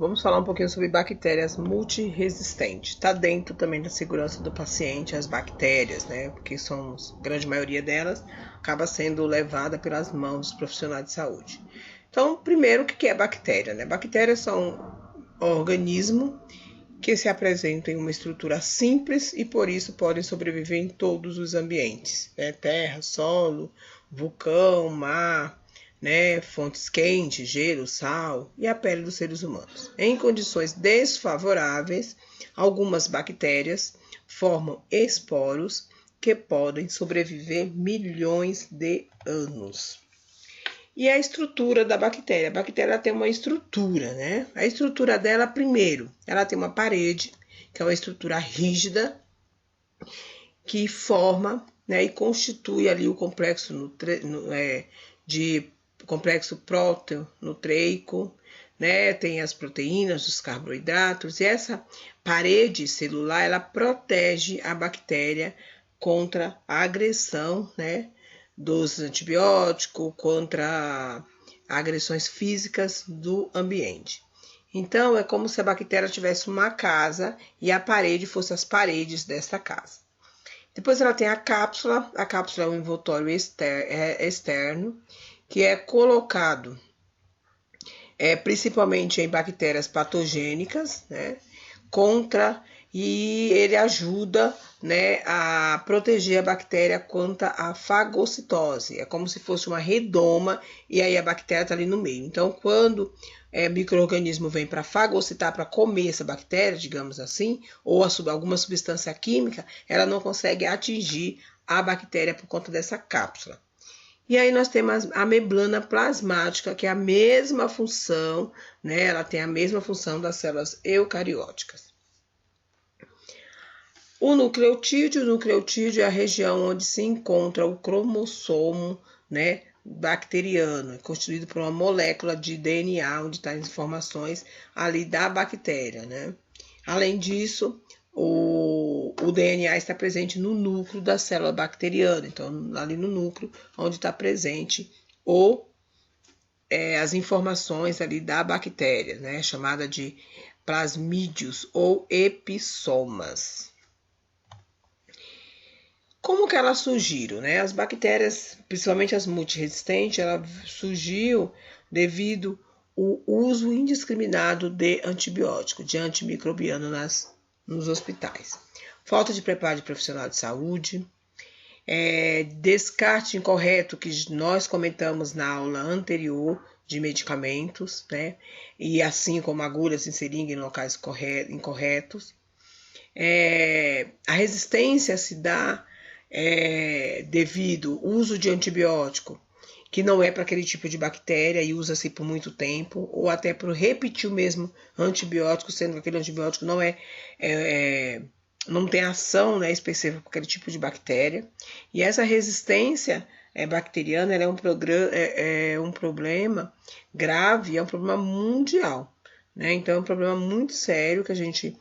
vamos falar um pouquinho sobre bactérias multiresistentes. Está dentro também da segurança do paciente as bactérias, né? Porque a grande maioria delas acaba sendo levada pelas mãos dos profissionais de saúde. Então, primeiro, o que é bactéria, né? Bactérias são organismos que se apresentam em uma estrutura simples e por isso podem sobreviver em todos os ambientes, né? Terra, solo, vulcão, mar, né? Fontes quentes, gelo, sal e a pele dos seres humanos. Em condições desfavoráveis, algumas bactérias formam esporos que podem sobreviver milhões de anos. E a estrutura da bactéria? A bactéria tem uma estrutura, né? A estrutura dela, primeiro, ela tem uma parede, que é uma estrutura rígida, que forma, né, e constitui ali o complexo complexo próteo-nucleico, né? Tem as proteínas, os carboidratos, e essa parede celular, ela protege a bactéria contra a agressão, né, dos antibióticos, contra agressões físicas do ambiente. Então, é como se a bactéria tivesse uma casa e a parede fosse as paredes dessa casa. Depois ela tem a cápsula é um envoltório externo, que é colocado principalmente em bactérias patogênicas, né, e ele ajuda, né, a proteger a bactéria contra a fagocitose. É como se fosse uma redoma e aí a bactéria está ali no meio. Então, quando micro-organismo vem para fagocitar, para comer essa bactéria, digamos assim, ou alguma substância química, ela não consegue atingir a bactéria por conta dessa cápsula. E aí nós temos a membrana plasmática, que é a mesma função, né? Ela tem a mesma função das células eucarióticas. O nucleotídeo é a região onde se encontra o cromossomo, né, bacteriano, constituído por uma molécula de DNA, onde estão as informações ali da bactéria, né? Além disso, o DNA está presente no núcleo da célula bacteriana, então ali no núcleo onde está presente as informações ali da bactéria, né, chamada de plasmídios ou epissomas. Como que elas surgiram, né? As bactérias, principalmente as multiresistentes, ela surgiu devido ao uso indiscriminado de antibiótico, de antimicrobiano nos hospitais. Falta de preparo de profissional de saúde, descarte incorreto, que nós comentamos na aula anterior, de medicamentos, né? E assim como agulhas em seringa em locais incorretos. A resistência se dá devido ao uso de antibiótico, que não é para aquele tipo de bactéria e usa-se por muito tempo, ou até por repetir o mesmo antibiótico, sendo que aquele antibiótico não tem ação, né, específica para aquele tipo de bactéria. E essa resistência bacteriana é um problema grave, é um problema mundial, né? Então é um problema muito sério que a gente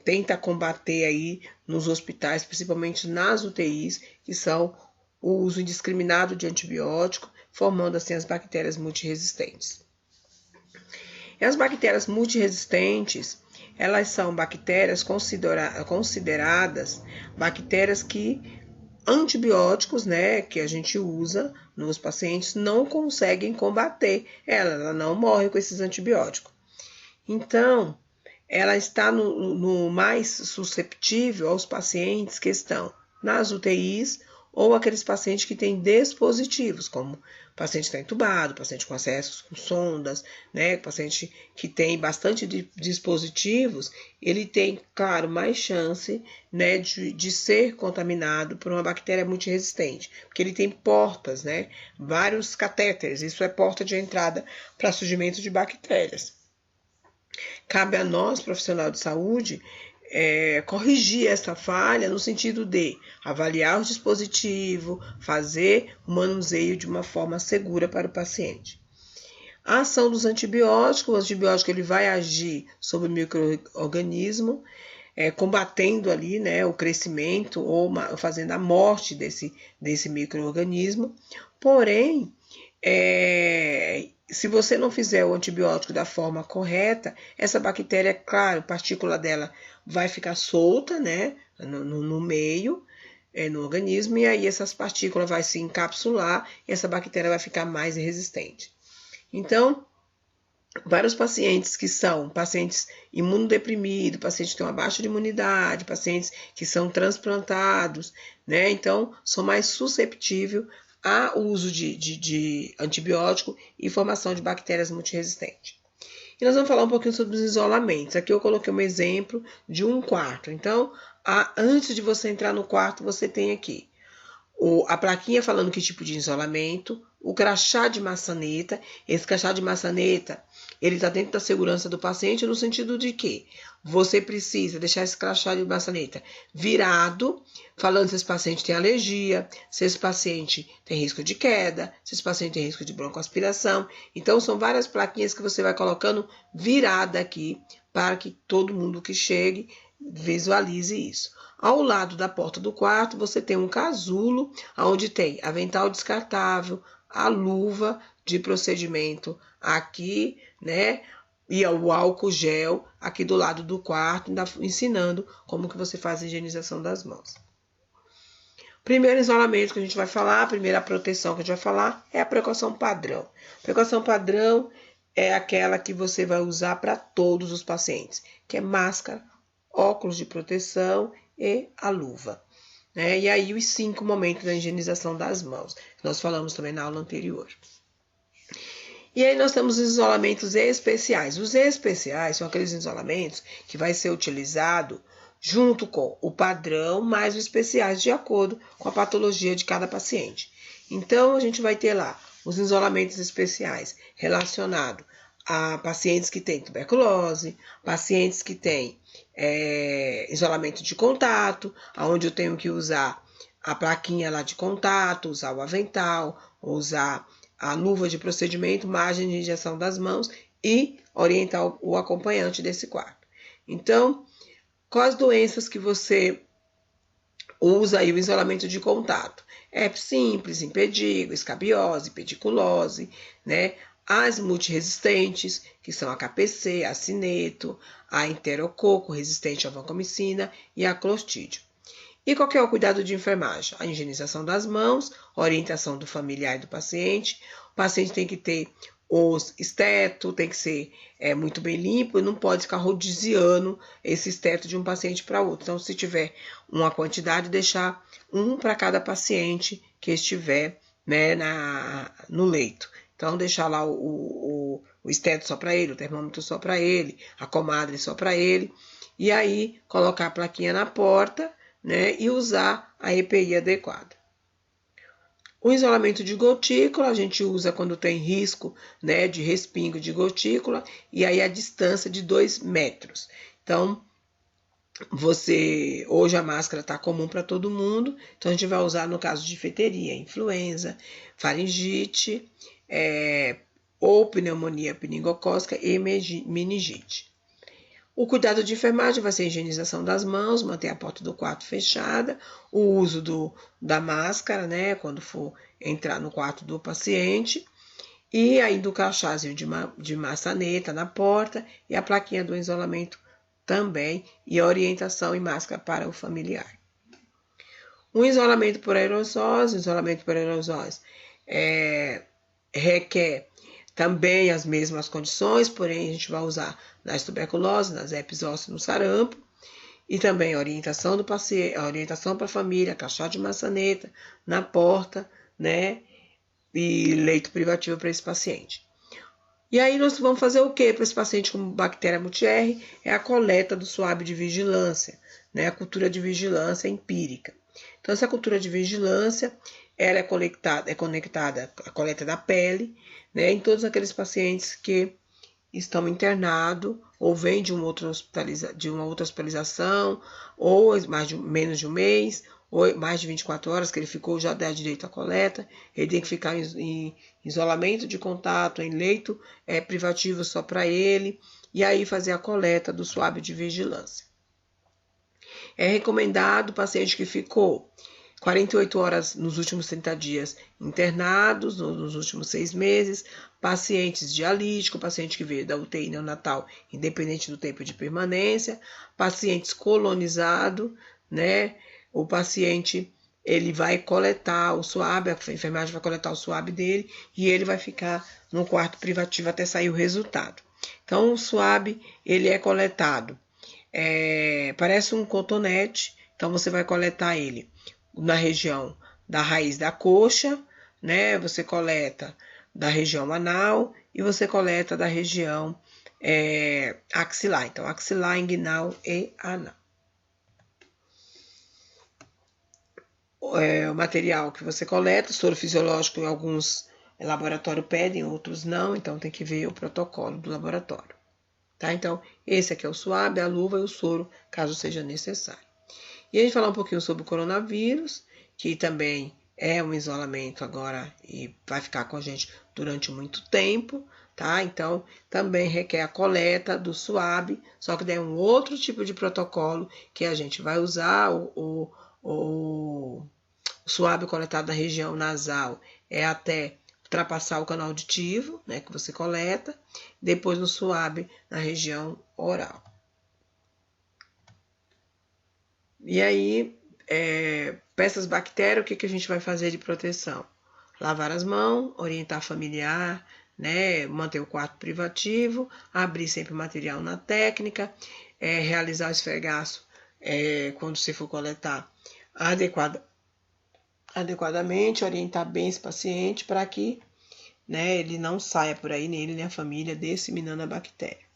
tenta combater aí nos hospitais, principalmente nas UTIs, que são o uso indiscriminado de antibiótico, formando assim as bactérias multiresistentes. E as bactérias multiresistentes, elas são bactérias consideradas bactérias que antibióticos, né, que a gente usa nos pacientes, não conseguem combater. Ela não morre com esses antibióticos. Então, ela está no mais susceptível aos pacientes que estão nas UTIs ou aqueles pacientes que têm dispositivos, como paciente que está entubado, paciente com acessos com sondas, né, paciente que tem bastante dispositivos, ele tem, claro, mais chance, né, de ser contaminado por uma bactéria multiresistente, porque ele tem portas, né, vários catéteres, isso é porta de entrada para surgimento de bactérias. Cabe a nós, profissional de saúde, corrigir essa falha no sentido de avaliar o dispositivo, fazer o manuseio de uma forma segura para o paciente. A ação dos antibióticos, o antibiótico ele vai agir sobre o micro-organismo, combatendo ali, né, o crescimento ou fazendo a morte desse micro-organismo, porém, se você não fizer o antibiótico da forma correta, essa bactéria, claro, partícula dela vai ficar solta, né, no meio, no organismo, e aí essas partículas vai se encapsular e essa bactéria vai ficar mais resistente. Então, para os pacientes que são pacientes imunodeprimidos, pacientes que têm uma baixa de imunidade, pacientes que são transplantados, né? Então, são mais susceptíveis ao uso de antibiótico e formação de bactérias multiresistentes. E nós vamos falar um pouquinho sobre os isolamentos. Aqui eu coloquei um exemplo de um quarto. Então, antes de você entrar no quarto, você tem aqui a plaquinha falando que tipo de isolamento, o crachá de maçaneta. Esse crachá de maçaneta, ele está dentro da segurança do paciente no sentido de que você precisa deixar esse crachá de maçaneta virado, falando se esse paciente tem alergia, se esse paciente tem risco de queda, se esse paciente tem risco de broncoaspiração. Então, são várias plaquinhas que você vai colocando virada aqui para que todo mundo que chegue visualize isso. Ao lado da porta do quarto, você tem um casulo, onde tem avental descartável, a luva de procedimento aqui, né? E o álcool gel aqui do lado do quarto, ensinando como que você faz a higienização das mãos. Primeiro isolamento que a gente vai falar, a primeira proteção que a gente vai falar é a precaução padrão. Precaução padrão é aquela que você vai usar para todos os pacientes, que é máscara, óculos de proteção e a luva. Né? E aí os 5 momentos da higienização das mãos, que nós falamos também na aula anterior. E aí nós temos os isolamentos especiais. Os especiais são aqueles isolamentos que vai ser utilizado junto com o padrão, mais os especiais, de acordo com a patologia de cada paciente. Então, a gente vai ter lá os isolamentos especiais relacionados a pacientes que têm tuberculose, pacientes que têm isolamento de contato, onde eu tenho que usar a plaquinha lá de contato, usar o avental, usar a luva de procedimento, margem de injeção das mãos e orientar o acompanhante desse quarto. Então, quais doenças que você usa aí o isolamento de contato? Herpes simples, impetigo, escabiose, pediculose, né? As multiresistentes, que são a KPC, a cineto, a enterococo, resistente à vancomicina e a clostridio. E qual que é o cuidado de enfermagem? A higienização das mãos, orientação do familiar e do paciente. O paciente tem que ter os esteto, tem que ser muito bem limpo e não pode ficar rodiziando esse esteto de um paciente para outro. Então, se tiver uma quantidade, deixar um para cada paciente que estiver, né, no leito. Então, deixar lá o esteto só para ele, o termômetro só para ele, a comadre só para ele. E aí, colocar a plaquinha na porta, né, e usar a EPI adequada. O isolamento de gotícula a gente usa quando tem risco, né, de respingo de gotícula, e aí a distância de 2 metros. Então, hoje a máscara está comum para todo mundo, então a gente vai usar no caso de difteria, influenza, faringite, ou pneumonia meningocócica e meningite. O cuidado de enfermagem vai ser a higienização das mãos, manter a porta do quarto fechada, o uso da máscara, né, quando for entrar no quarto do paciente, e aí do crachazinho de maçaneta na porta e a plaquinha do isolamento também, e a orientação e máscara para o familiar. O isolamento por aerossóis, requer também as mesmas condições, porém a gente vai usar nas tuberculose, nas herpes zoster, no sarampo, e também a orientação do paciente, a orientação para a família, crachá de maçaneta na porta, né, e leito privativo para esse paciente. E aí nós vamos fazer o que para esse paciente com bactéria multi-R? É a coleta do suave de vigilância, né, a cultura de vigilância empírica. Então essa cultura de vigilância, ela é conectada à coleta da pele, né, em todos aqueles pacientes que estão internados ou vêm de uma outra hospitalização, ou menos de um mês, ou mais de 24 horas que ele ficou, já dá direito à coleta. Ele tem que ficar em isolamento de contato, em leito privativo só para ele, e aí fazer a coleta do suave de vigilância. É recomendado o paciente que ficou 48 horas nos últimos 30 dias internados, nos últimos 6 meses, pacientes dialíticos, paciente que veio da UTI neonatal, independente do tempo de permanência, pacientes colonizados, né? O paciente, ele vai coletar o suave, a enfermagem vai coletar o suave dele e ele vai ficar no quarto privativo até sair o resultado. Então, o suave, ele é coletado, parece um cotonete, então você vai coletar ele na região da raiz da coxa, né? Você coleta da região anal e você coleta da região axilar. Então, axilar, inguinal e anal. O material que você coleta, soro fisiológico, em alguns laboratórios pedem, outros não, então tem que ver o protocolo do laboratório. Tá? Então, esse aqui é o suave, a luva e o soro, caso seja necessário. E a gente falar um pouquinho sobre o coronavírus, que também é um isolamento agora e vai ficar com a gente durante muito tempo, tá? Então, também requer a coleta do suave, só que daí é um outro tipo de protocolo que a gente vai usar. O suave coletado na região nasal é até ultrapassar o canal auditivo, né, que você coleta, depois no suave na região oral. E aí, para essas bactérias, o que a gente vai fazer de proteção? Lavar as mãos, orientar familiar, né? Manter o quarto privativo, abrir sempre o material na técnica, realizar o esfregaço quando você for coletar adequadamente, orientar bem esse paciente para que, né, ele não saia por aí, nem ele nem a família, disseminando a bactéria.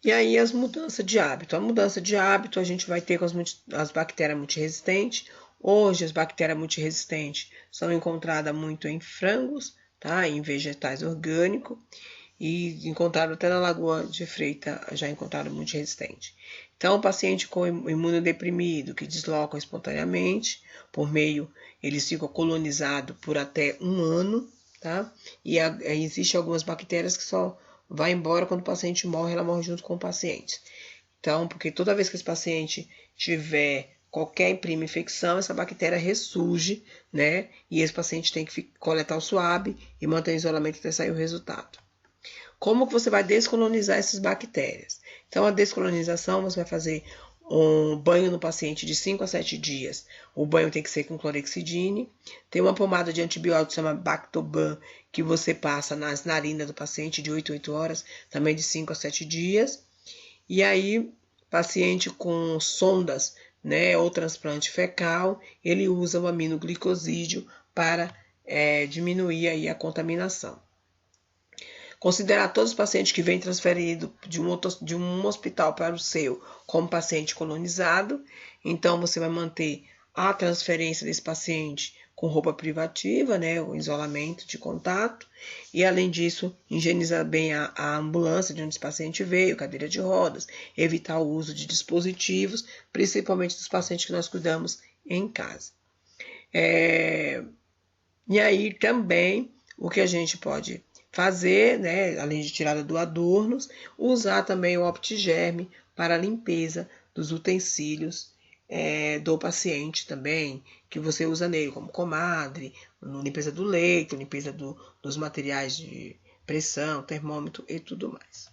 E aí as mudanças de hábito. A mudança de hábito a gente vai ter com as bactérias multiresistentes. Hoje as bactérias multiresistentes são encontradas muito em frangos, tá? Em vegetais orgânicos. E encontraram até na Lagoa de Freitas, já encontraram multiresistente. Então, o paciente com imunodeprimido, que deslocam espontaneamente, por meio, eles ficam colonizados por até 1 ano, tá? E existe algumas bactérias que só vai embora quando o paciente morre, ela morre junto com o paciente. Então, porque toda vez que esse paciente tiver qualquer prima infecção, essa bactéria ressurge, né? E esse paciente tem que coletar o suave e manter o isolamento até sair o resultado. Como que você vai descolonizar essas bactérias? Então, a descolonização, você vai fazer um banho no paciente de 5 a 7 dias. O banho tem que ser com clorexidine. Tem uma pomada de antibiótico, chama Bactoban, que você passa nas narinas do paciente de 8 a 8 horas, também de 5 a 7 dias. E aí, paciente com sondas, né, ou transplante fecal, ele usa o aminoglicosídeo para diminuir aí a contaminação. Considerar todos os pacientes que vêm transferidos de um hospital para o seu como paciente colonizado. Então, você vai manter a transferência desse paciente com roupa privativa, né, o isolamento de contato. E, além disso, higienizar bem a ambulância de onde esse paciente veio, cadeira de rodas, evitar o uso de dispositivos, principalmente dos pacientes que nós cuidamos em casa. E aí, também, o que a gente pode fazer, né, além de tirada do adornos, usar também o Optigerme para a limpeza dos utensílios do paciente também, que você usa nele, como comadre, limpeza do leito, limpeza dos materiais de pressão, termômetro e tudo mais.